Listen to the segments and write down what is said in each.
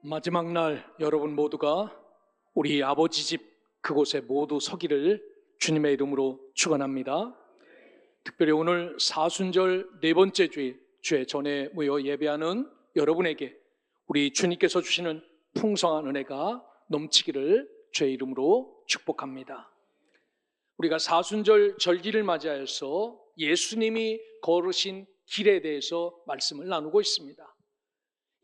마지막 날 여러분 모두가 우리 아버지 집 그곳에 모두 서기를 주님의 이름으로 축원합니다. 특별히 오늘 사순절 네 번째 주에 전에 모여 예배하는 여러분에게 우리 주님께서 주시는 풍성한 은혜가 넘치기를 주의 이름으로 축복합니다. 우리가 사순절 절기를 맞이하여서 예수님이 걸으신 길에 대해서 말씀을 나누고 있습니다.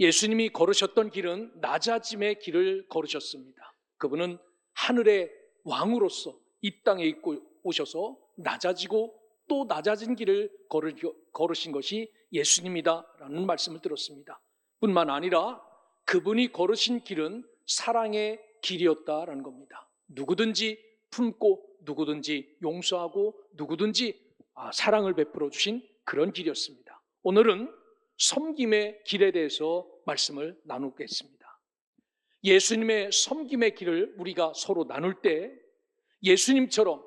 예수님이 걸으셨던 길은 낮아짐의 길을 걸으셨습니다. 그분은 하늘의 왕으로서 이 땅에 있고 오셔서 낮아지고 또 낮아진 길을 걸으신 것이 예수님이다라는 말씀을 들었습니다. 뿐만 아니라 그분이 걸으신 길은 사랑의 길이었다라는 겁니다. 누구든지 품고 누구든지 용서하고 누구든지 사랑을 베풀어 주신 그런 길이었습니다. 오늘은 섬김의 길에 대해서 말씀을 나누겠습니다. 예수님의 섬김의 길을 우리가 서로 나눌 때 예수님처럼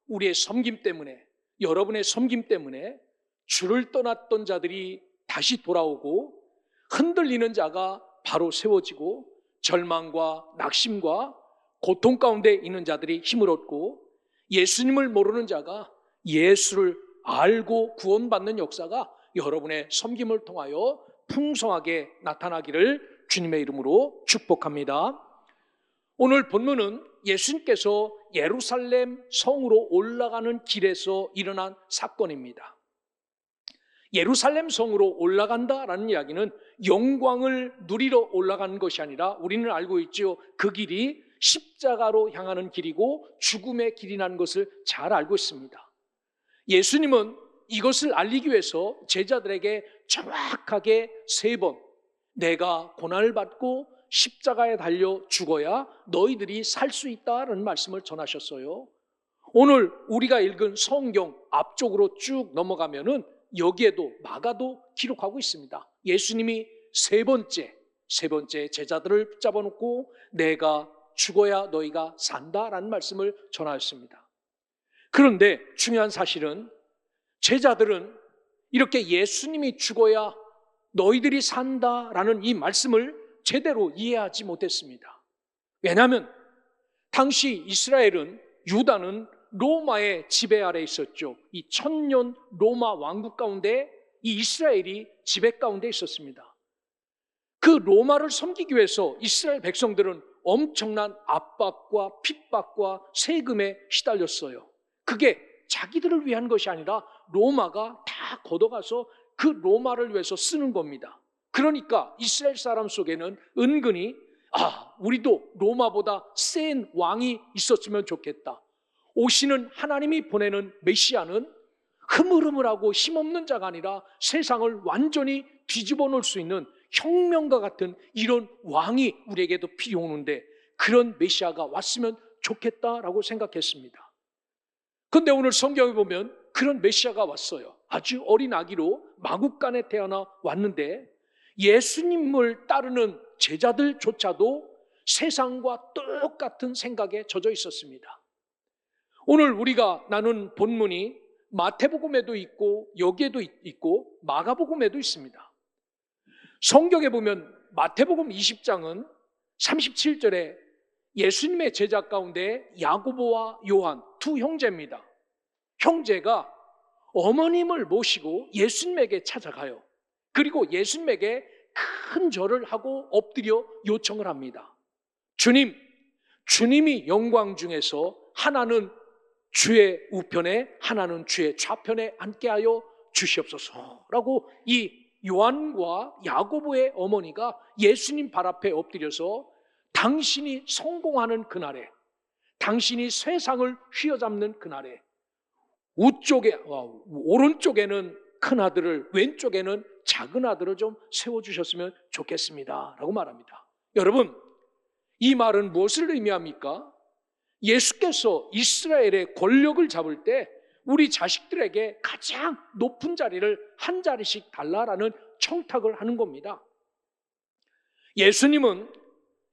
우리의 섬김 때문에, 여러분의 섬김 때문에 주를 떠났던 자들이 다시 돌아오고 흔들리는 자가 바로 세워지고 절망과 낙심과 고통 가운데 있는 자들이 힘을 얻고 예수님을 모르는 자가 예수를 알고 구원받는 역사가 여러분의 섬김을 통하여 풍성하게 나타나기를 주님의 이름으로 축복합니다. 오늘 본문은 예수님께서 예루살렘 성으로 올라가는 길에서 일어난 사건입니다. 예루살렘 성으로 올라간다라는 이야기는 영광을 누리러 올라가는 것이 아니라 우리는 알고 있죠. 그 길이 십자가로 향하는 길이고 죽음의 길이라는 것을 잘 알고 있습니다. 예수님은 이것을 알리기 위해서 제자들에게 정확하게 3번 내가 고난을 받고 십자가에 달려 죽어야 너희들이 살 수 있다는 말씀을 전하셨어요. 오늘 우리가 읽은 성경 앞쪽으로 쭉 넘어가면은 여기에도 마가도 기록하고 있습니다. 예수님이 세 번째 제자들을 붙잡아 놓고 내가 죽어야 너희가 산다라는 말씀을 전하였습니다. 그런데 중요한 사실은 제자들은 이렇게 예수님이 죽어야 너희들이 산다라는 이 말씀을 제대로 이해하지 못했습니다. 왜냐하면 당시 이스라엘은, 유다는 로마의 지배 아래 있었죠. 이 1000년 로마 왕국 가운데 이 이스라엘이 지배 가운데 있었습니다. 그 로마를 섬기기 위해서 이스라엘 백성들은 엄청난 압박과 핍박과 세금에 시달렸어요. 그게 자기들을 위한 것이 아니라 로마가 다 걷어가서 그 로마를 위해서 쓰는 겁니다. 그러니까 이스라엘 사람 속에는 은근히 우리도 로마보다 센 왕이 있었으면 좋겠다. 오시는 하나님이 보내는 메시아는 흐물흐물하고 힘없는 자가 아니라 세상을 완전히 뒤집어 놓을 수 있는 혁명과 같은 이런 왕이 우리에게도 필요하는데 그런 메시아가 왔으면 좋겠다라고 생각했습니다. 그런데 오늘 성경에 보면 그런 메시아가 왔어요. 아주 어린 아기로 마국간에 태어나 왔는데 예수님을 따르는 제자들조차도 세상과 똑같은 생각에 젖어 있었습니다. 오늘 우리가 나눈 본문이 마태복음에도 있고 여기에도 있고 마가복음에도 있습니다. 성경에 보면 마태복음 20장은 37절에 예수님의 제자 가운데 야고보와 요한 두 형제입니다. 형제가 어머님을 모시고 예수님에게 찾아가요. 그리고 예수님에게 큰 절을 하고 엎드려 요청을 합니다. 주님이 영광 중에서 하나는 주의 우편에 하나는 주의 좌편에 앉게 하여 주시옵소서라고 이 요한과 야고보의 어머니가 예수님 발 앞에 엎드려서 당신이 성공하는 그날에, 당신이 세상을 휘어잡는 그날에 오른쪽에는 큰 아들을, 왼쪽에는 작은 아들을 좀 세워주셨으면 좋겠습니다 라고 말합니다. 여러분, 이 말은 무엇을 의미합니까? 예수께서 이스라엘의 권력을 잡을 때 우리 자식들에게 가장 높은 자리를 한 자리씩 달라라는 청탁을 하는 겁니다. 예수님은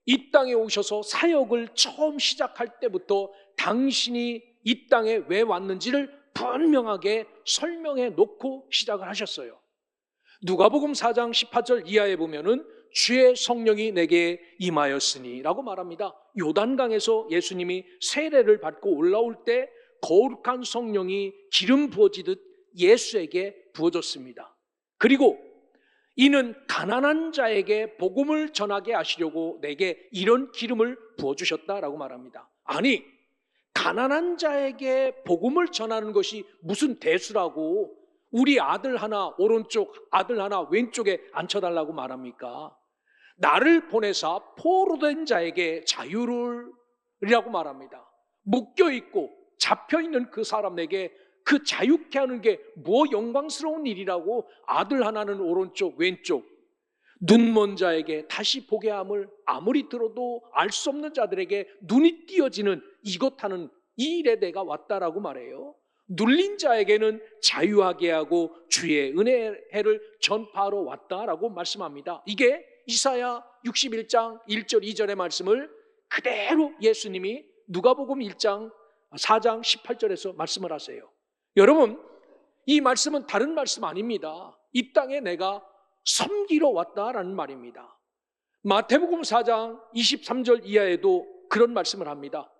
이 땅에 오셔서 사역을 처음 시작할 때부터 당신이 이 땅에 왜 왔는지를 분명하게 설명해 놓고 시작을 하셨어요. 누가복음 4장 18절 이하에 보면은 주의 성령이 내게 임하였으니 라고 말합니다. 요단강에서 예수님이 세례를 받고 올라올 때 거룩한 성령이 기름 부어지듯 예수에게 부어졌습니다. 그리고 이는 가난한 자에게 복음을 전하게 하시려고 내게 이런 기름을 부어주셨다라고 말합니다. 아니, 가난한 자에게 복음을 전하는 것이 무슨 대수라고 우리 아들 하나 오른쪽, 아들 하나 왼쪽에 앉혀달라고 말합니까? 나를 보내사 포로된 자에게 자유를이라고 말합니다. 묶여있고 잡혀있는 그 사람에게 그 자유케 하는 게 뭐 영광스러운 일이라고 아들 하나는 오른쪽 왼쪽, 눈먼 자에게 다시 보게 함을 아무리 들어도 알 수 없는 자들에게 눈이 띄어지는 이것 하는 이 일에 내가 왔다라고 말해요. 눌린 자에게는 자유하게 하고 주의 은혜를 전파하러 왔다라고 말씀합니다. 이게 이사야 61장 1절 2절의 말씀을 그대로 예수님이 누가복음 1장 4장 18절에서 말씀을 하세요. 여러분, 이 말씀은 다른 말씀 아닙니다. 이 땅에 내가 섬기러 왔다라는 말입니다. 마태복음 4장 23절 이하에도 그런 말씀을 합니다.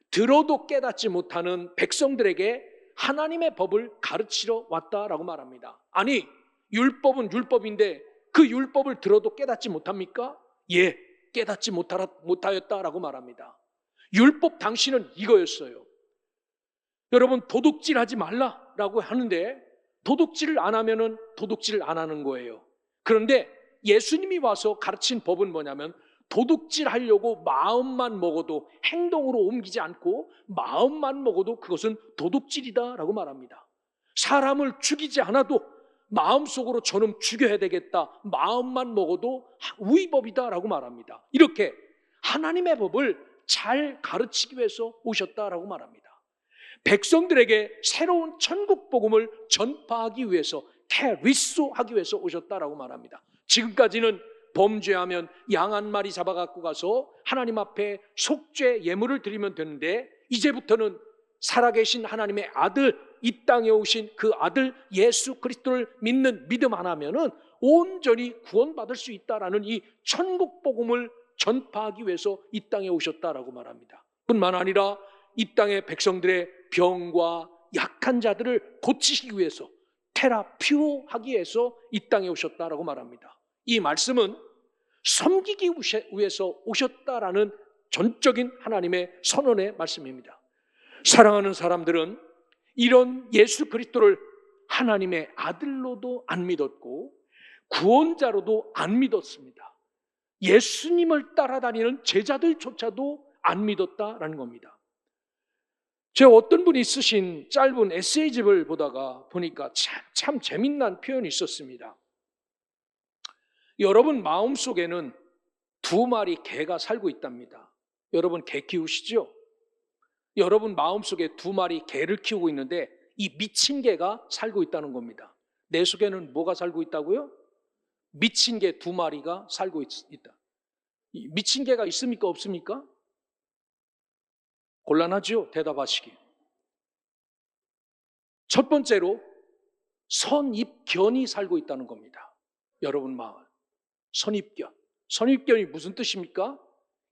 들어도 깨닫지 못하는 백성들에게 하나님의 법을 가르치러 왔다라고 말합니다. 아니, 율법은 율법인데 그 율법을 들어도 깨닫지 못합니까? 예, 깨닫지 못하였다라고 말합니다. 율법 당신은 이거였어요. 여러분, 도둑질하지 말라라고 하는데 도둑질을 안 하면은 도둑질을 안 하는 거예요. 그런데 예수님이 와서 가르친 법은 뭐냐면 도둑질하려고 마음만 먹어도 행동으로 옮기지 않고 마음만 먹어도 그것은 도둑질이다라고 말합니다. 사람을 죽이지 않아도 마음속으로 저놈 죽여야 되겠다, 마음만 먹어도 우의법이다라고 말합니다. 이렇게 하나님의 법을 잘 가르치기 위해서 오셨다라고 말합니다. 백성들에게 새로운 천국 복음을 전파하기 위해서, 캐리소하기 위해서 오셨다라고 말합니다. 지금까지는 범죄하면 양 한 마리 잡아갖고 가서 하나님 앞에 속죄 예물을 드리면 되는데 이제부터는 살아계신 하나님의 아들, 이 땅에 오신 그 아들 예수 그리스도를 믿는 믿음 하나면은 온전히 구원받을 수 있다라는 이 천국 복음을 전파하기 위해서 이 땅에 오셨다라고 말합니다. 뿐만 아니라 이 땅의 백성들의 병과 약한 자들을 고치시기 위해서, 테라피오하기 위해서 이 땅에 오셨다라고 말합니다. 이 말씀은 섬기기 위해서 오셨다라는 전적인 하나님의 선언의 말씀입니다. 사랑하는 사람들은 이런 예수 그리스도를 하나님의 아들로도 안 믿었고 구원자로도 안 믿었습니다. 예수님을 따라다니는 제자들조차도 안 믿었다라는 겁니다. 제가 어떤 분이 쓰신 짧은 에세이집을 보다가 보니까 참 재미난 표현이 있었습니다. 여러분 마음속에는 2마리 개가 살고 있답니다. 여러분 개 키우시죠? 여러분 마음속에 2마리 개를 키우고 있는데 이 미친 개가 살고 있다는 겁니다. 내 속에는 뭐가 살고 있다고요? 미친 개 2마리가 살고 있다. 미친 개가 있습니까? 없습니까? 곤란하죠? 대답하시기. 첫 번째로 선입견이 살고 있다는 겁니다. 여러분 마음. 선입견. 선입견이 무슨 뜻입니까?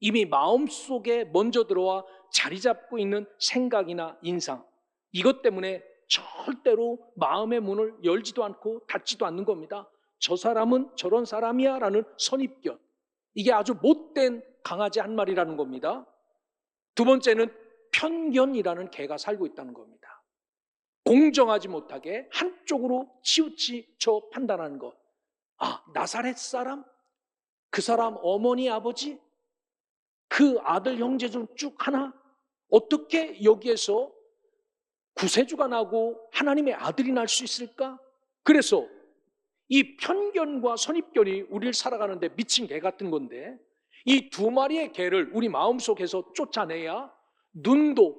이미 마음속에 먼저 들어와 자리 잡고 있는 생각이나 인상, 이것 때문에 절대로 마음의 문을 열지도 않고 닫지도 않는 겁니다. 저 사람은 저런 사람이야 라는 선입견. 이게 아주 못된 강아지 한 마리라는 겁니다. 두 번째는 편견이라는 개가 살고 있다는 겁니다. 공정하지 못하게 한쪽으로 치우쳐 판단하는 것. 아, 나사렛 사람? 그 사람 어머니, 아버지? 그 아들, 형제 중 쭉 하나? 어떻게 여기에서 구세주가 나고 하나님의 아들이 날 수 있을까? 그래서 이 편견과 선입견이 우리를 살아가는데 미친 개 같은 건데, 이 2마리의 개를 우리 마음속에서 쫓아내야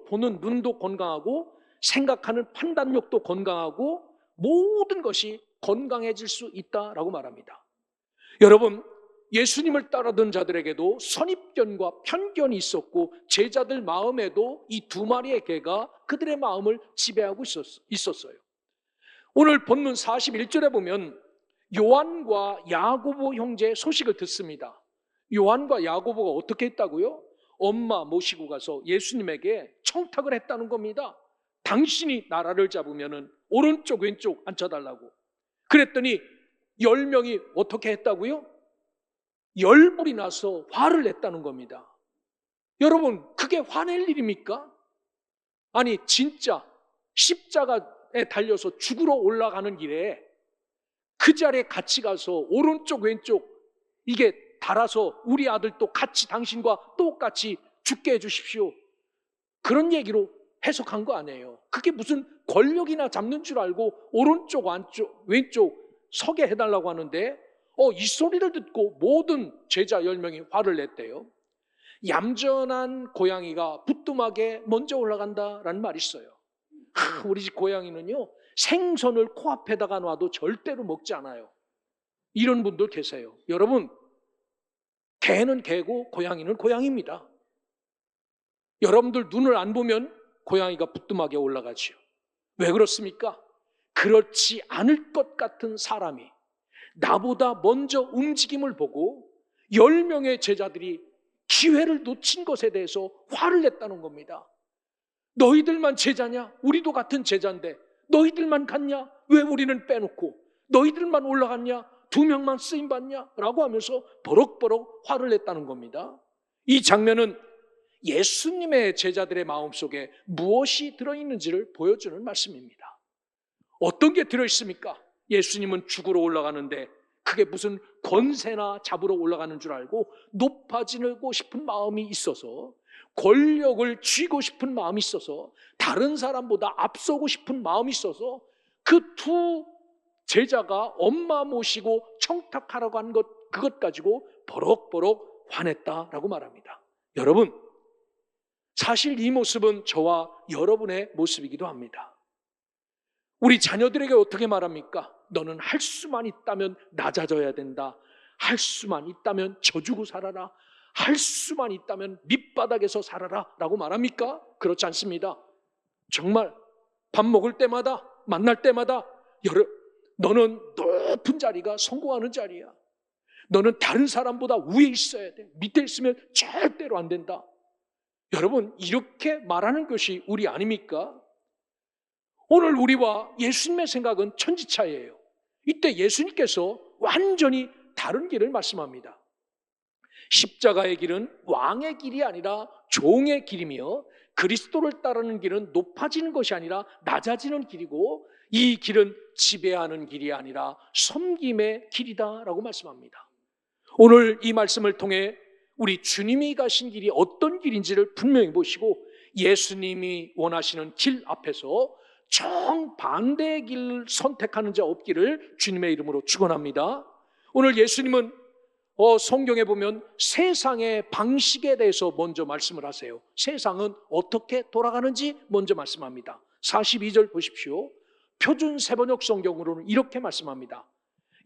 보는 눈도 건강하고 생각하는 판단력도 건강하고 모든 것이 건강해질 수 있다라고 말합니다. 여러분, 예수님을 따르던 자들에게도 선입견과 편견이 있었고 제자들 마음에도 이 2마리의 개가 그들의 마음을 지배하고 있었어요. 오늘 본문 41절에 보면 요한과 야고보 형제의 소식을 듣습니다. 요한과 야고보가 어떻게 했다고요? 엄마 모시고 가서 예수님에게 청탁을 했다는 겁니다. 당신이 나라를 잡으면 오른쪽 왼쪽 앉혀달라고. 그랬더니 10명이 어떻게 했다고요? 열불이 나서 화를 냈다는 겁니다. 여러분, 그게 화낼 일입니까? 아니, 진짜 십자가에 달려서 죽으러 올라가는 길에 그 자리에 같이 가서 오른쪽 왼쪽 이게 달아서 우리 아들도 같이 당신과 똑같이 죽게 해주십시오, 그런 얘기로 해석한 거 아니에요. 그게 무슨 권력이나 잡는 줄 알고 오른쪽 왼쪽 서게 해달라고 하는데 이 소리를 듣고 모든 제자 10명이 화를 냈대요. 얌전한 고양이가 부뚜막에 먼저 올라간다라는 말이 있어요. 우리 집 고양이는요, 생선을 코앞에다가 놔도 절대로 먹지 않아요. 이런 분들 계세요. 여러분, 개는 개고 고양이는 고양이입니다. 여러분들 눈을 안 보면 고양이가 부뚜막에 올라가지요. 왜 그렇습니까? 그렇지 않을 것 같은 사람이 나보다 먼저 움직임을 보고 10명의 제자들이 기회를 놓친 것에 대해서 화를 냈다는 겁니다. 너희들만 제자냐? 우리도 같은 제자인데 너희들만 갔냐? 왜 우리는 빼놓고? 너희들만 올라갔냐? 2명만 쓰임받냐? 라고 하면서 버럭버럭 화를 냈다는 겁니다. 이 장면은 예수님의 제자들의 마음속에 무엇이 들어있는지를 보여주는 말씀입니다. 어떤 게 들어있습니까? 예수님은 죽으러 올라가는데 그게 무슨 권세나 잡으러 올라가는 줄 알고 높아지고 싶은 마음이 있어서, 권력을 쥐고 싶은 마음이 있어서, 다른 사람보다 앞서고 싶은 마음이 있어서 그 두 제자가 엄마 모시고 청탁하라고 한 그것 가지고 버럭버럭 화냈다라고 말합니다. 여러분, 사실 이 모습은 저와 여러분의 모습이기도 합니다. 우리 자녀들에게 어떻게 말합니까? 너는 할 수만 있다면 낮아져야 된다. 할 수만 있다면 져주고 살아라. 할 수만 있다면 밑바닥에서 살아라 라고 말합니까? 그렇지 않습니다. 정말 밥 먹을 때마다, 만날 때마다 너는 높은 자리가 성공하는 자리야. 너는 다른 사람보다 위에 있어야 돼. 밑에 있으면 절대로 안 된다. 여러분, 이렇게 말하는 것이 우리 아닙니까? 오늘 우리와 예수님의 생각은 천지차이예요. 이때 예수님께서 완전히 다른 길을 말씀합니다. 십자가의 길은 왕의 길이 아니라 종의 길이며, 그리스도를 따르는 길은 높아지는 것이 아니라 낮아지는 길이고, 이 길은 지배하는 길이 아니라 섬김의 길이다라고 말씀합니다. 오늘 이 말씀을 통해 우리 주님이 가신 길이 어떤 길인지를 분명히 보시고, 예수님이 원하시는 길 앞에서 정반대의 길을 선택하는 자 없기를 주님의 이름으로 축원합니다. 오늘 예수님은 성경에 보면 세상의 방식에 대해서 먼저 말씀을 하세요. 세상은 어떻게 돌아가는지 먼저 말씀합니다. 42절 보십시오. 표준 세번역 성경으로는 이렇게 말씀합니다.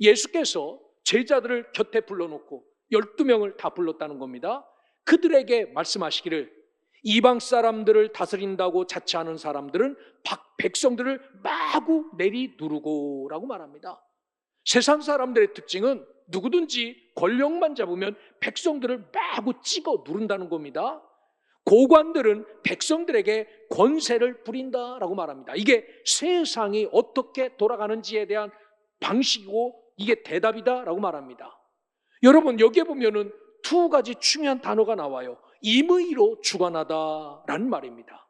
예수께서 제자들을 곁에 불러놓고 12명을 다 불렀다는 겁니다. 그들에게 말씀하시기를, 이방 사람들을 다스린다고 자처하는 사람들은 백성들을 마구 내리누르고 라고 말합니다. 세상 사람들의 특징은 누구든지 권력만 잡으면 백성들을 마구 찍어 누른다는 겁니다. 고관들은 백성들에게 권세를 부린다라고 말합니다. 이게 세상이 어떻게 돌아가는지에 대한 방식이고 이게 대답이다라고 말합니다. 여러분, 여기에 보면은 두 가지 중요한 단어가 나와요. 임의로 주관하다라는 말입니다.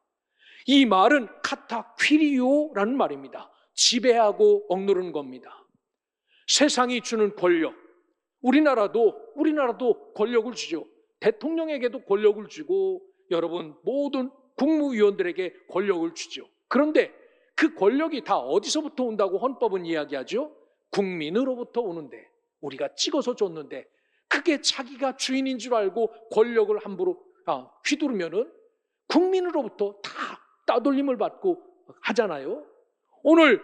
이 말은 카타퀴리오라는 말입니다. 지배하고 억누르는 겁니다. 세상이 주는 권력, 우리나라도 권력을 주죠. 대통령에게도 권력을 주고, 여러분 모든 국무위원들에게 권력을 주죠. 그런데 그 권력이 다 어디서부터 온다고 헌법은 이야기하죠? 국민으로부터 오는데, 우리가 찍어서 줬는데 그게 자기가 주인인 줄 알고 권력을 함부로 휘두르면은 국민으로부터 다 따돌림을 받고 하잖아요. 오늘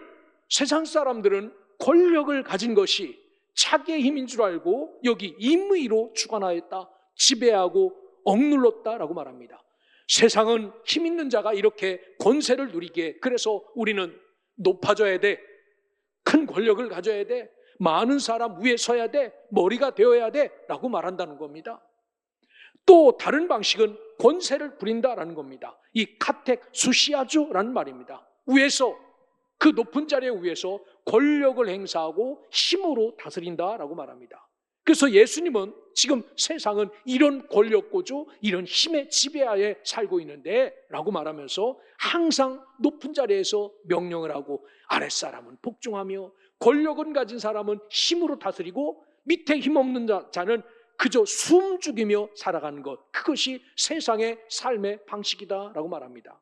세상 사람들은 권력을 가진 것이 자기의 힘인 줄 알고 여기 임의로 주관하였다, 지배하고 억눌렀다라고 말합니다. 세상은 힘 있는 자가 이렇게 권세를 누리게, 그래서 우리는 높아져야 돼, 큰 권력을 가져야 돼, 많은 사람 위에 서야 돼, 머리가 되어야 돼 라고 말한다는 겁니다. 또 다른 방식은 권세를 부린다라는 겁니다. 이 카텍 수시아주라는 말입니다. 위에서, 그 높은 자리에 위에서 권력을 행사하고 힘으로 다스린다라고 말합니다. 그래서 예수님은 지금 세상은 이런 권력고조, 이런 힘의 지배하에 살고 있는데 라고 말하면서 항상 높은 자리에서 명령을 하고 아랫사람은 복종하며 권력은 가진 사람은 힘으로 다스리고 밑에 힘없는 자는 그저 숨죽이며 살아가는 것, 그것이 세상의 삶의 방식이다라고 말합니다.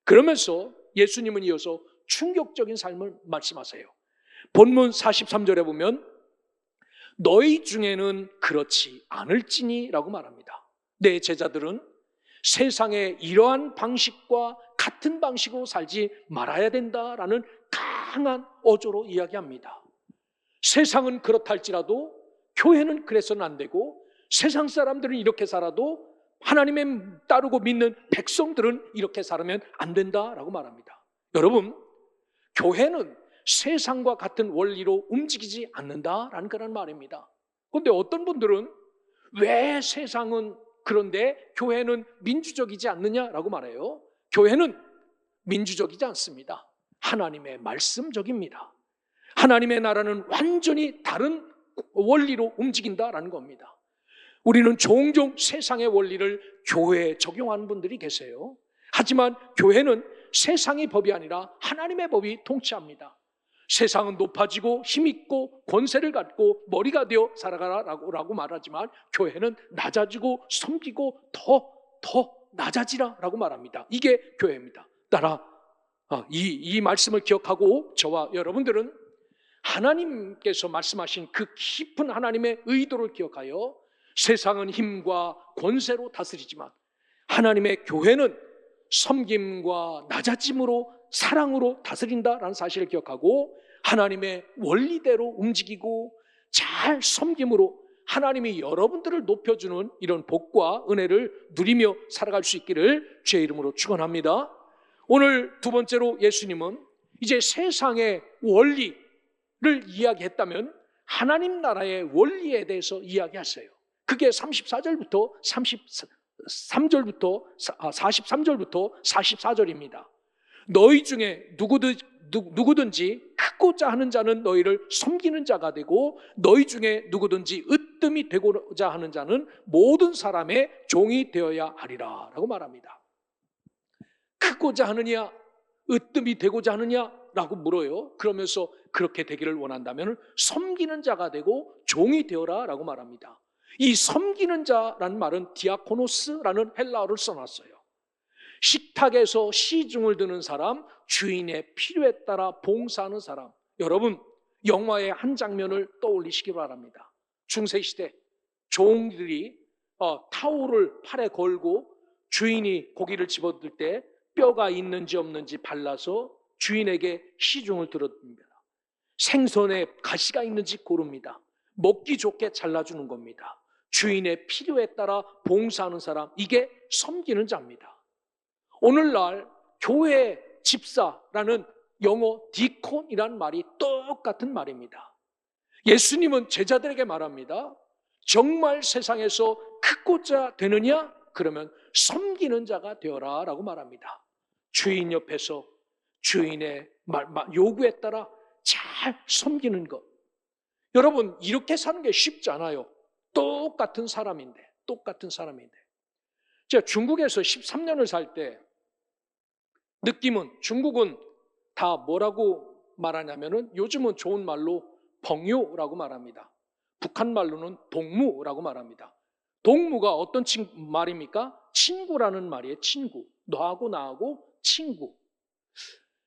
그러면서 예수님은 이어서 충격적인 삶을 말씀하세요. 본문 43절에 보면 너희 중에는 그렇지 않을지니 라고 말합니다. 내 제자들은 세상의 이러한 방식과 같은 방식으로 살지 말아야 된다라는 강한 어조로 이야기합니다. 세상은 그렇다 할지라도 교회는 그래서는 안 되고, 세상 사람들은 이렇게 살아도 하나님의 따르고 믿는 백성들은 이렇게 살면 안 된다라고 말합니다. 여러분, 교회는 세상과 같은 원리로 움직이지 않는다라는 그런 말입니다. 그런데 어떤 분들은 왜 세상은 그런데 교회는 민주적이지 않느냐라고 말해요. 교회는 민주적이지 않습니다. 하나님의 말씀적입니다. 하나님의 나라는 완전히 다른 원리로 움직인다라는 겁니다. 우리는 종종 세상의 원리를 교회에 적용하는 분들이 계세요. 하지만 교회는 세상의 법이 아니라 하나님의 법이 통치합니다. 세상은 높아지고 힘있고 권세를 갖고 머리가 되어 살아가라고 말하지만 교회는 낮아지고 섬기고 더 낮아지라라고 말합니다. 이게 교회입니다. 따라 이 말씀을 기억하고 저와 여러분들은 하나님께서 말씀하신 그 깊은 하나님의 의도를 기억하여 세상은 힘과 권세로 다스리지만 하나님의 교회는 섬김과 낮아짐으로 사랑으로 다스린다라는 사실을 기억하고 하나님의 원리대로 움직이고 잘 섬김으로 하나님이 여러분들을 높여주는 이런 복과 은혜를 누리며 살아갈 수 있기를 주의 이름으로 축원합니다. 오늘 두 번째로 예수님은 이제 세상의 원리를 이야기했다면 하나님 나라의 원리에 대해서 이야기하세요. 그게 34절부터 43절부터 44절입니다. 너희 중에 누구든지 크고자 하는 자는 너희를 섬기는 자가 되고 너희 중에 누구든지 으뜸이 되고자 하는 자는 모든 사람의 종이 되어야 하리라 라고 말합니다. 크고자 하느냐, 으뜸이 되고자 하느냐 라고 물어요. 그러면서 그렇게 되기를 원한다면 섬기는 자가 되고 종이 되어라 라고 말합니다. 이 섬기는 자라는 말은 디아코노스라는 헬라어를 써놨어요. 식탁에서 시중을 드는 사람, 주인의 필요에 따라 봉사하는 사람. 여러분, 영화의 한 장면을 떠올리시기 바랍니다. 중세시대 종들이 타올을 팔에 걸고 주인이 고기를 집어들 때 뼈가 있는지 없는지 발라서 주인에게 시중을 들어줍니다. 생선에 가시가 있는지 고릅니다. 먹기 좋게 잘라주는 겁니다. 주인의 필요에 따라 봉사하는 사람, 이게 섬기는 자입니다. 오늘날 교회 집사라는 영어 디콘이라는 말이 똑같은 말입니다. 예수님은 제자들에게 말합니다. 정말 세상에서 크고자 되느냐? 그러면 섬기는 자가 되어라 라고 말합니다. 주인 옆에서 주인의 요구에 따라 잘 섬기는 것. 여러분, 이렇게 사는 게 쉽지 않아요. 똑같은 사람인데. 제가 중국에서 13년을 살 때 느낌은, 중국은 다 뭐라고 말하냐면은 요즘은 좋은 말로 벙요라고 말합니다. 북한 말로는 동무라고 말합니다. 동무가 어떤 말입니까? 친구라는 말이에요. 친구. 너하고 나하고 친구.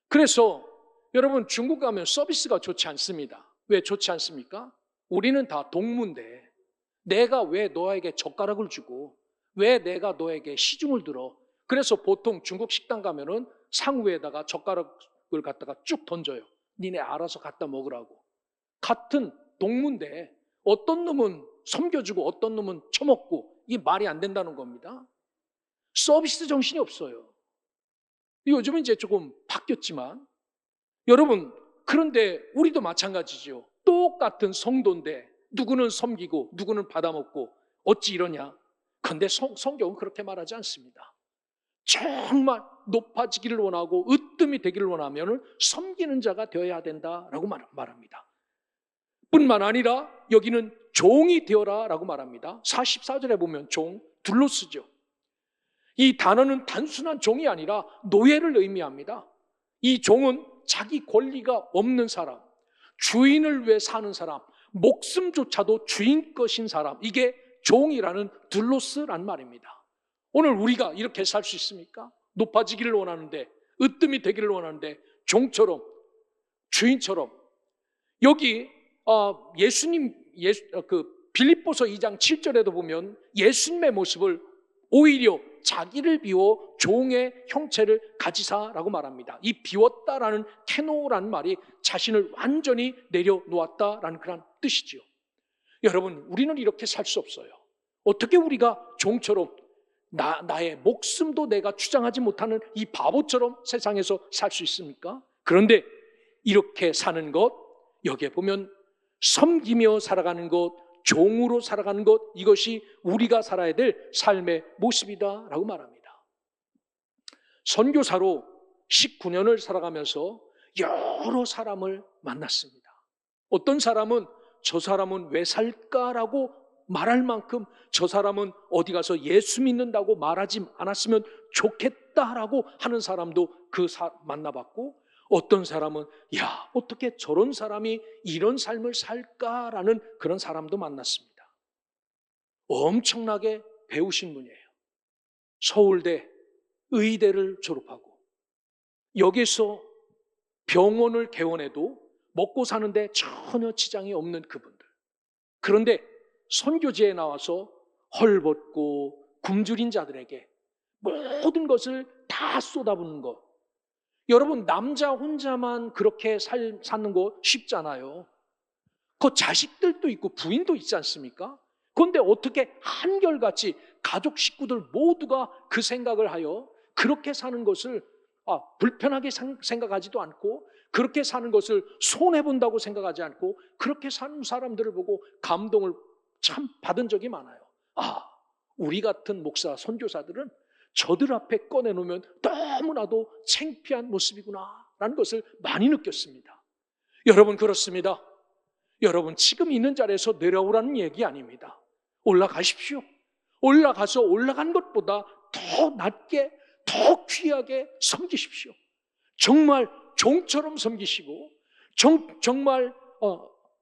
그래서 여러분, 중국 가면 서비스가 좋지 않습니다. 왜 좋지 않습니까? 우리는 다 동무인데 내가 왜 너에게 젓가락을 주고 왜 내가 너에게 시중을 들어? 그래서 보통 중국 식당 가면은 상우에다가 젓가락을 갖다가 쭉 던져요. 니네 알아서 갖다 먹으라고. 같은 동무인데 어떤 놈은 섬겨주고 어떤 놈은 처먹고, 이게 말이 안 된다는 겁니다. 서비스 정신이 없어요. 요즘은 이제 조금 바뀌었지만 여러분, 그런데 우리도 마찬가지죠. 똑같은 성도인데 누구는 섬기고 누구는 받아먹고 어찌 이러냐? 그런데 성경은 그렇게 말하지 않습니다. 정말 높아지기를 원하고 으뜸이 되기를 원하면 섬기는 자가 되어야 된다라고 말합니다. 뿐만 아니라 여기는 종이 되어라 라고 말합니다. 44절에 보면 종, 둘로스죠. 이 단어는 단순한 종이 아니라 노예를 의미합니다. 이 종은 자기 권리가 없는 사람, 주인을 위해 사는 사람, 목숨조차도 주인 것인 사람, 이게 종이라는 둘로스란 말입니다. 오늘 우리가 이렇게 살 수 있습니까? 높아지기를 원하는데, 으뜸이 되기를 원하는데 종처럼, 주인처럼. 여기 빌립보서 2장 7절에도 보면 예수님의 모습을 오히려 자기를 비워 종의 형체를 가지사라고 말합니다. 이 비웠다라는 케노라는 말이 자신을 완전히 내려놓았다라는 그런 뜻이죠. 여러분, 우리는 이렇게 살 수 없어요. 어떻게 우리가 종처럼 나의 목숨도 내가 주장하지 못하는 이 바보처럼 세상에서 살 수 있습니까? 그런데 이렇게 사는 것, 여기에 보면 섬기며 살아가는 것, 종으로 살아가는 것, 이것이 우리가 살아야 될 삶의 모습이다라고 말합니다. 선교사로 19년을 살아가면서 여러 사람을 만났습니다. 어떤 사람은 저 사람은 왜 살까라고 말할 만큼 저 사람은 어디 가서 예수 믿는다고 말하지 않았으면 좋겠다라고 하는 사람도 만나봤고, 어떤 사람은 야, 어떻게 저런 사람이 이런 삶을 살까라는 그런 사람도 만났습니다. 엄청나게 배우신 분이에요. 서울대 의대를 졸업하고 여기서 병원을 개원해도 먹고 사는데 전혀 지장이 없는 그분들. 그런데 선교지에 나와서 헐벗고 굶주린 자들에게 모든 것을 다 쏟아붓는 것. 여러분, 남자 혼자만 그렇게 사는 거 쉽잖아요. 그 자식들도 있고 부인도 있지 않습니까? 그런데 어떻게 한결같이 가족 식구들 모두가 그 생각을 하여 그렇게 사는 것을 불편하게 생각하지도 않고, 그렇게 사는 것을 손해본다고 생각하지 않고 그렇게 사는 사람들을 보고 감동을 참 받은 적이 많아요. 우리 같은 목사, 선교사들은 저들 앞에 꺼내놓으면 너무나도 창피한 모습이구나 라는 것을 많이 느꼈습니다. 여러분, 그렇습니다. 여러분, 지금 있는 자리에서 내려오라는 얘기 아닙니다. 올라가십시오. 올라가서 올라간 것보다 더 낮게, 더 귀하게 섬기십시오. 정말 종처럼 섬기시고 정말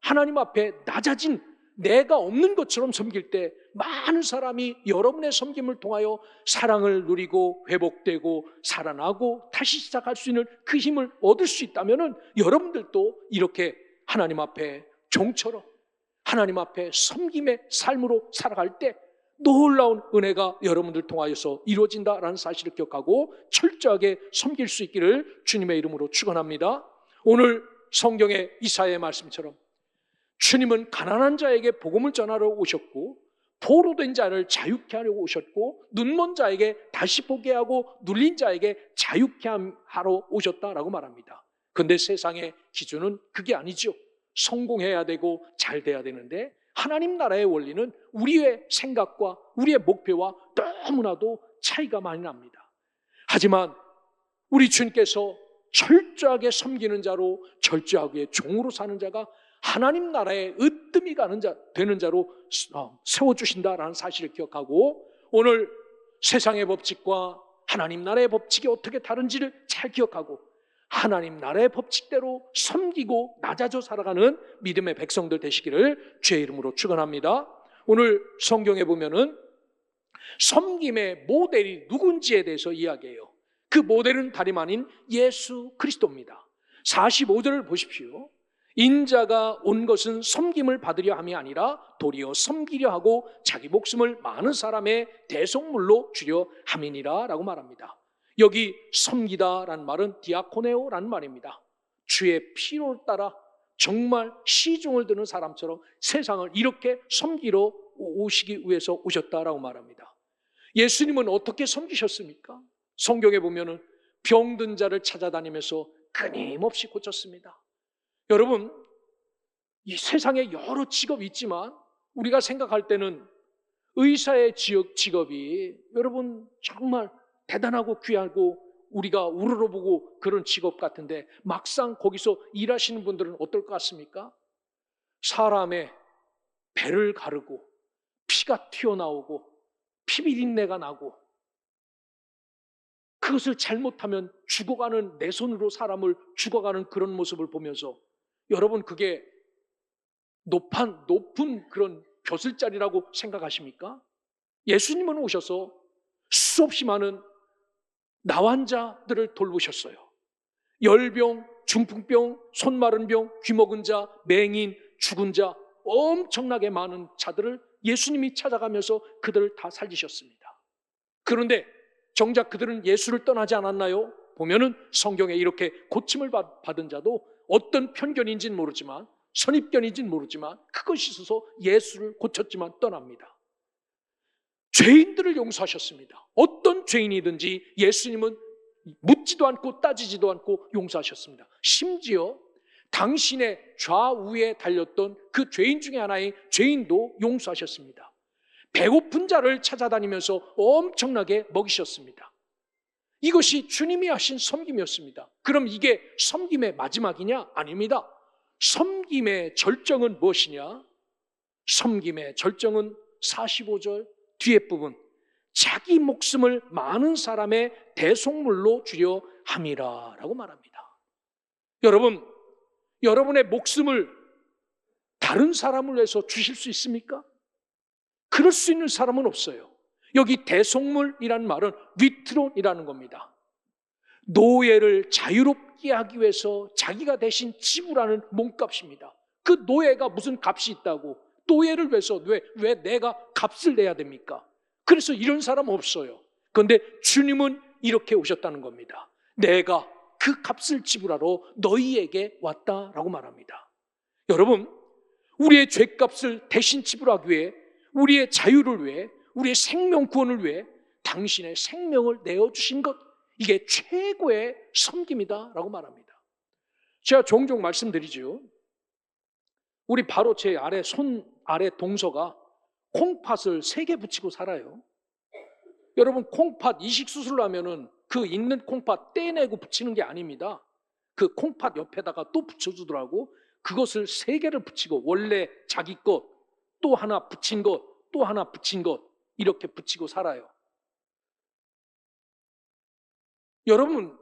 하나님 앞에 낮아진 내가 없는 것처럼 섬길 때 많은 사람이 여러분의 섬김을 통하여 사랑을 누리고 회복되고 살아나고 다시 시작할 수 있는 그 힘을 얻을 수 있다면 여러분들도 이렇게 하나님 앞에 종처럼 하나님 앞에 섬김의 삶으로 살아갈 때 놀라운 은혜가 여러분들 통하여서 이루어진다라는 사실을 기억하고 철저하게 섬길 수 있기를 주님의 이름으로 축원합니다. 오늘 성경의 이사야의 말씀처럼 주님은 가난한 자에게 복음을 전하러 오셨고, 포로된 자를 자유케 하려고 오셨고, 눈먼 자에게 다시 보게 하고 눌린 자에게 자유케 하러 오셨다라고 말합니다. 그런데 세상의 기준은 그게 아니죠. 성공해야 되고 잘 돼야 되는데, 하나님 나라의 원리는 우리의 생각과 우리의 목표와 너무나도 차이가 많이 납니다. 하지만 우리 주님께서 철저하게 섬기는 자로, 철저하게 종으로 사는 자가 하나님 나라의 으뜸이 되는 자로 세워주신다라는 사실을 기억하고, 오늘 세상의 법칙과 하나님 나라의 법칙이 어떻게 다른지를 잘 기억하고 하나님 나라의 법칙대로 섬기고 낮아져 살아가는 믿음의 백성들 되시기를 주의 이름으로 축원합니다. 오늘 성경에 보면은 섬김의 모델이 누군지에 대해서 이야기해요. 그 모델은 다름 아닌 예수 그리스도입니다. 45절을 보십시오. 인자가 온 것은 섬김을 받으려 함이 아니라 도리어 섬기려 하고 자기 목숨을 많은 사람의 대속물로 주려 함이니라 라고 말합니다. 여기 섬기다라는 말은 디아코네오라는 말입니다. 주의 필요를 따라 정말 시중을 드는 사람처럼 세상을 이렇게 섬기러 오시기 위해서 오셨다라고 말합니다. 예수님은 어떻게 섬기셨습니까? 성경에 보면은 병든 자를 찾아다니면서 끊임없이 고쳤습니다. 여러분, 이 세상에 여러 직업이 있지만 우리가 생각할 때는 의사의 직업이 여러분 정말 대단하고 귀하고 우리가 우러러보고 그런 직업 같은데 막상 거기서 일하시는 분들은 어떨 것 같습니까? 사람의 배를 가르고 피가 튀어나오고 피비린내가 나고 그것을 잘못하면 죽어가는 내 손으로 사람을 죽어가는 그런 모습을 보면서 여러분 그게 높은 그런 벼슬자리라고 생각하십니까? 예수님은 오셔서 수없이 많은 나환자들을 돌보셨어요. 열병, 중풍병, 손 마른 병, 귀 먹은 자, 맹인, 죽은 자 엄청나게 많은 자들을 예수님이 찾아가면서 그들을 다 살리셨습니다. 그런데 정작 그들은 예수를 떠나지 않았나요? 보면은 성경에 이렇게 고침을 받은 자도 어떤 편견인지는 모르지만 선입견인지는 모르지만 그것이 있어서 예수를 고쳤지만 떠납니다. 죄인들을 용서하셨습니다. 어떤 죄인이든지 예수님은 묻지도 않고 따지지도 않고 용서하셨습니다. 심지어 당신의 좌우에 달렸던 그 죄인 중에 하나의 죄인도 용서하셨습니다. 배고픈 자를 찾아다니면서 엄청나게 먹이셨습니다. 이것이 주님이 하신 섬김이었습니다. 그럼 이게 섬김의 마지막이냐? 아닙니다. 섬김의 절정은 무엇이냐? 섬김의 절정은 45절 뒤에 부분, 자기 목숨을 많은 사람의 대속물로 주려 함이라 라고 말합니다. 여러분, 여러분의 목숨을 다른 사람을 위해서 주실 수 있습니까? 그럴 수 있는 사람은 없어요. 여기 대속물이라는 말은 위트론이라는 겁니다. 노예를 자유롭게 하기 위해서 자기가 대신 지불하는 몸값입니다. 그 노예가 무슨 값이 있다고 노예를 위해서 왜 내가 값을 내야 됩니까? 그래서 이런 사람 없어요. 그런데 주님은 이렇게 오셨다는 겁니다. 내가 그 값을 지불하러 너희에게 왔다라고 말합니다. 여러분, 우리의 죄값을 대신 지불하기 위해 우리의 자유를 위해 우리의 생명 구원을 위해 당신의 생명을 내어주신 것, 이게 최고의 섬김이다라고 말합니다. 제가 종종 말씀드리죠. 우리 바로 제 아래 손 아래 동서가 콩팥을 3개 붙이고 살아요. 여러분 콩팥 이식 수술을 하면은 그 있는 콩팥 떼내고 붙이는 게 아닙니다. 그 콩팥 옆에다가 또 붙여주더라고. 그것을 3개를 붙이고 원래 자기 것 또 하나 붙인 것 또 하나 붙인 것 이렇게 붙이고 살아요. 여러분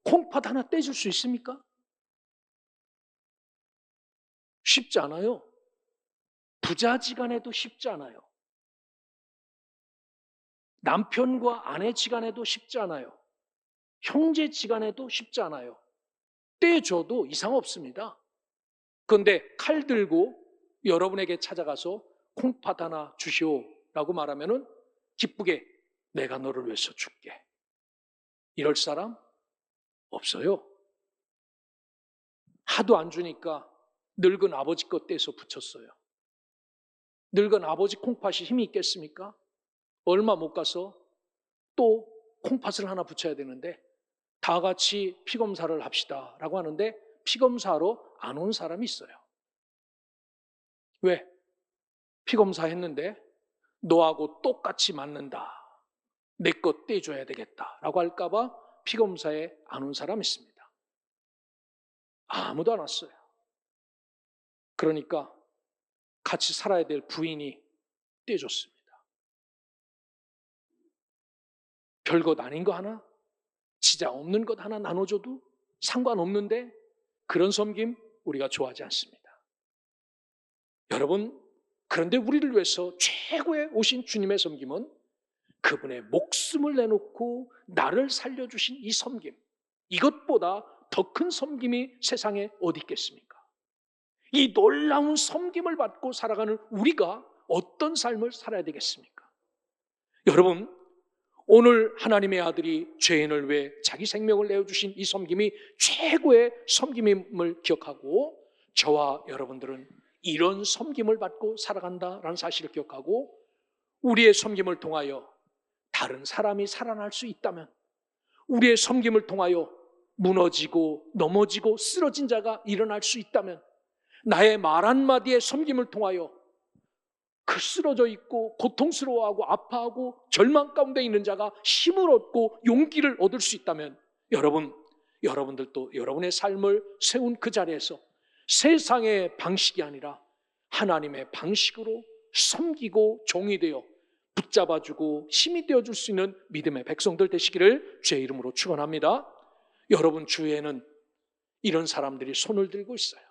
콩팥 하나 떼줄 수 있습니까? 쉽지 않아요. 부자지간에도 쉽지 않아요. 남편과 아내지간에도 쉽지 않아요. 형제지간에도 쉽지 않아요. 떼줘도 이상 없습니다. 그런데 칼 들고 여러분에게 찾아가서 콩팥 하나 주시오라고 말하면은 기쁘게 내가 너를 위해서 줄게. 이럴 사람 없어요. 하도 안 주니까 늙은 아버지 것 떼서 붙였어요. 늙은 아버지 콩팥이 힘이 있겠습니까? 얼마 못 가서 또 콩팥을 하나 붙여야 되는데 다 같이 피검사를 합시다 라고 하는데 피검사로 안 온 사람이 있어요. 왜? 피검사 했는데 너하고 똑같이 맞는다. 내 것 떼줘야 되겠다 라고 할까봐 피검사에 안 온 사람이 있습니다. 아무도 안 왔어요. 그러니까 같이 살아야 될 부인이 떼줬습니다. 별것 아닌 거 하나, 지장 없는 것 하나 나눠줘도 상관없는데 그런 섬김 우리가 좋아하지 않습니다. 여러분, 그런데 우리를 위해서 최고의 오신 주님의 섬김은 그분의 목숨을 내놓고 나를 살려주신 이 섬김, 이것보다 더 큰 섬김이 세상에 어디 있겠습니까? 이 놀라운 섬김을 받고 살아가는 우리가 어떤 삶을 살아야 되겠습니까? 여러분, 오늘 하나님의 아들이 죄인을 위해 자기 생명을 내어주신 이 섬김이 최고의 섬김임을 기억하고 저와 여러분들은 이런 섬김을 받고 살아간다라는 사실을 기억하고 우리의 섬김을 통하여 다른 사람이 살아날 수 있다면, 우리의 섬김을 통하여 무너지고 넘어지고 쓰러진 자가 일어날 수 있다면, 나의 말 한마디의 섬김을 통하여 그 쓰러져 있고 고통스러워하고 아파하고 절망 가운데 있는 자가 힘을 얻고 용기를 얻을 수 있다면 여러분들도 여러분의 삶을 세운 그 자리에서 세상의 방식이 아니라 하나님의 방식으로 섬기고 종이 되어 붙잡아주고 힘이 되어줄 수 있는 믿음의 백성들 되시기를 주의 이름으로 축원합니다. 여러분 주위에는 이런 사람들이 손을 들고 있어요.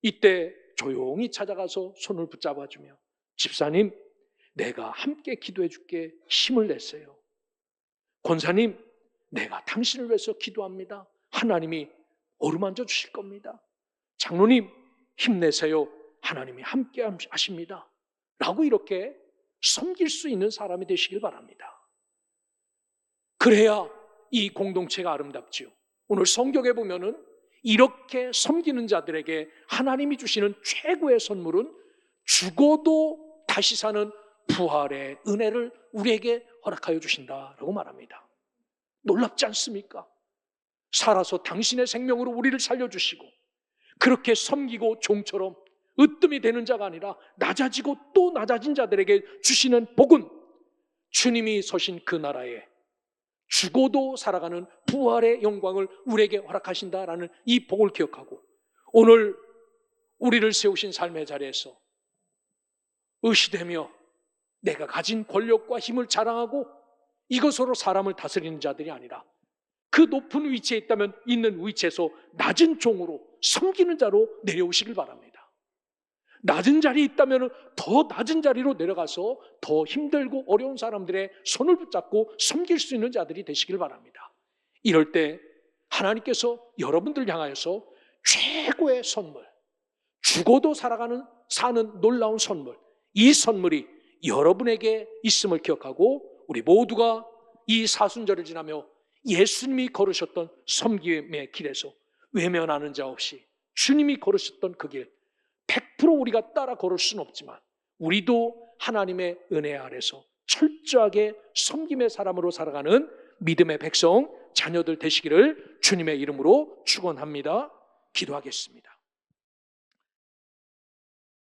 이때 조용히 찾아가서 손을 붙잡아주며 집사님, 내가 함께 기도해 줄게 힘을 내세요. 권사님, 내가 당신을 위해서 기도합니다. 하나님이 어루만져 주실 겁니다. 장로님, 힘내세요. 하나님이 함께 하십니다. 라고 이렇게 섬길 수 있는 사람이 되시길 바랍니다. 그래야 이 공동체가 아름답지요. 오늘 성경에 보면은 이렇게 섬기는 자들에게 하나님이 주시는 최고의 선물은 죽어도 다시 사는 부활의 은혜를 우리에게 허락하여 주신다라고 말합니다. 놀랍지 않습니까? 살아서 당신의 생명으로 우리를 살려주시고 그렇게 섬기고 종처럼 으뜸이 되는 자가 아니라 낮아지고 또 낮아진 자들에게 주시는 복은 주님이 서신 그 나라에 죽어도 살아가는 부활의 영광을 우리에게 허락하신다라는 이 복을 기억하고 오늘 우리를 세우신 삶의 자리에서 의시되며 내가 가진 권력과 힘을 자랑하고 이것으로 사람을 다스리는 자들이 아니라 그 높은 위치에 있다면 있는 위치에서 낮은 종으로 섬기는 자로 내려오시길 바랍니다. 낮은 자리에 있다면 더 낮은 자리로 내려가서 더 힘들고 어려운 사람들의 손을 붙잡고 섬길 수 있는 자들이 되시길 바랍니다. 이럴 때 하나님께서 여러분들 향하여서 최고의 선물, 죽어도 사는 놀라운 선물, 이 선물이 여러분에게 있음을 기억하고 우리 모두가 이 사순절을 지나며 예수님이 걸으셨던 섬김의 길에서 외면하는 자 없이 주님이 걸으셨던 그 길 100% 우리가 따라 걸을 수는 없지만 우리도 하나님의 은혜 아래서 철저하게 섬김의 사람으로 살아가는 믿음의 백성, 자녀들 되시기를 주님의 이름으로 축원합니다. 기도하겠습니다.